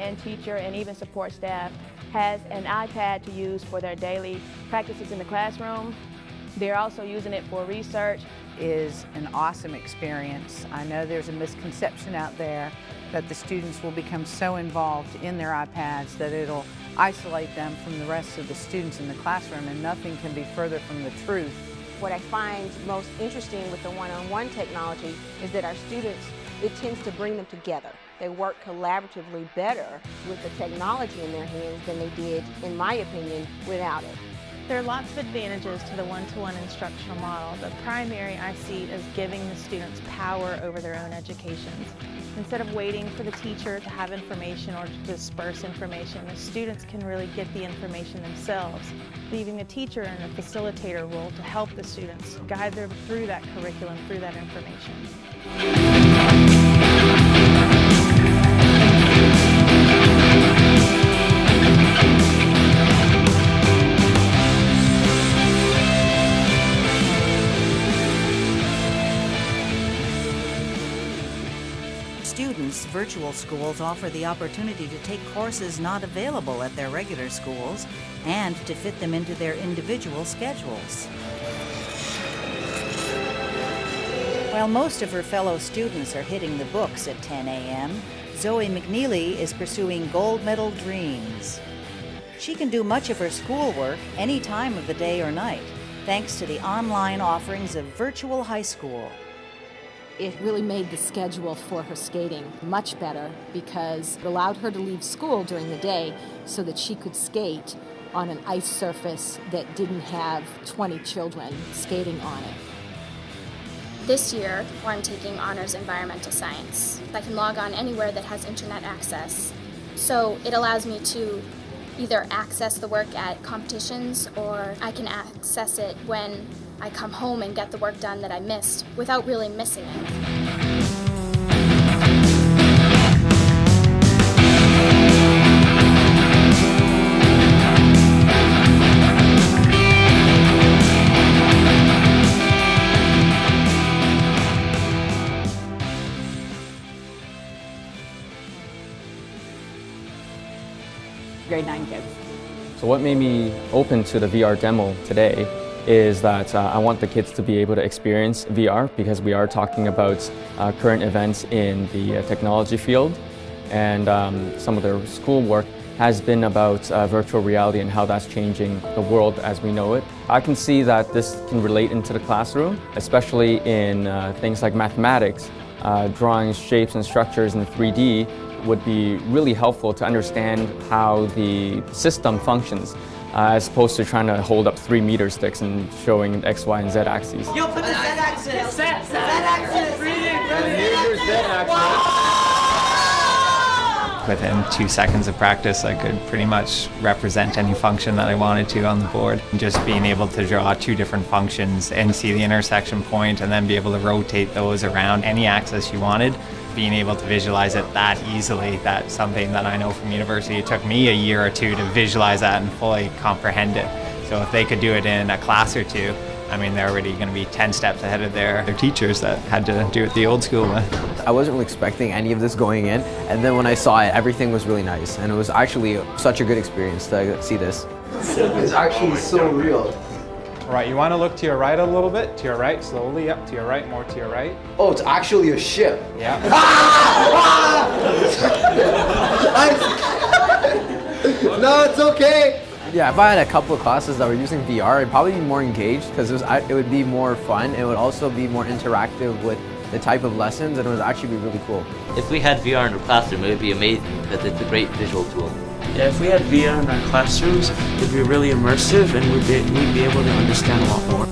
and teacher and even support staff has an iPad to use for their daily practices in the classroom. They're also using it for research. Is an awesome experience. I know there's a misconception out there that the students will become so involved in their iPads that it'll isolate them from the rest of the students in the classroom, and nothing can be further from the truth. What I find most interesting with the one-on-one technology is that our students, it tends to bring them together. They work collaboratively better with the technology in their hands than they did, in my opinion, without it. There are lots of advantages to the one-to-one instructional model. The primary I see is giving the students power over their own educations. Instead of waiting for the teacher to have information or to disperse information, the students can really get the information themselves, leaving the teacher in a facilitator role to help the students guide them through that curriculum, through that information. Students, virtual schools offer the opportunity to take courses not available at their regular schools and to fit them into their individual schedules. While most of her fellow students are hitting the books at 10 a.m., Zoe McNeely is pursuing gold medal dreams. She can do much of her schoolwork any time of the day or night, thanks to the online offerings of Virtual High School. It really made the schedule for her skating much better because it allowed her to leave school during the day so that she could skate on an ice surface that didn't have 20 children skating on it. This year, I'm taking Honors Environmental Science. I can log on anywhere that has internet access. So it allows me to either access the work at competitions or I can access it when I come home and get the work done that I missed without really missing it. Grade 9 kids. So what made me open to the VR demo today is that I want the kids to be able to experience VR because we are talking about current events in the technology field, and some of their schoolwork has been about virtual reality and how that's changing the world as we know it. I can see that this can relate into the classroom, especially in things like mathematics. Drawing shapes and structures in 3D would be really helpful to understand how the system functions, as opposed to trying to hold up 3 meter sticks and showing X, Y, and Z axes. Yo, put the Z axis! Z axis! Within 2 seconds of practice, I could pretty much represent any function that I wanted to on the board. Just being able to draw 2 different functions and see the intersection point and then be able to rotate those around any axis you wanted. Being able to visualize it that easily, that's something that I know from university. It took me a year or 2 to visualize that and fully comprehend it. So if they could do it in a class or 2, I mean, they're already going to be 10 steps ahead of their teachers that had to do it the old school way. I wasn't really expecting any of this going in, and then when I saw it, everything was really nice, and it was actually such a good experience to see this. It's actually so real. All right, you want to look to your right a little bit, to your right, slowly, up to your right, more to your right. Oh, it's actually a ship. Yeah. No, it's okay. Yeah, if I had a couple of classes that were using VR, I'd probably be more engaged because it would be more fun. It would also be more interactive with the type of lessons, and it would actually be really cool. If we had VR in our classroom, it would be amazing because it's a great visual tool. Yeah, if we had VR in our classrooms, it would be really immersive and we'd be able to understand a lot more.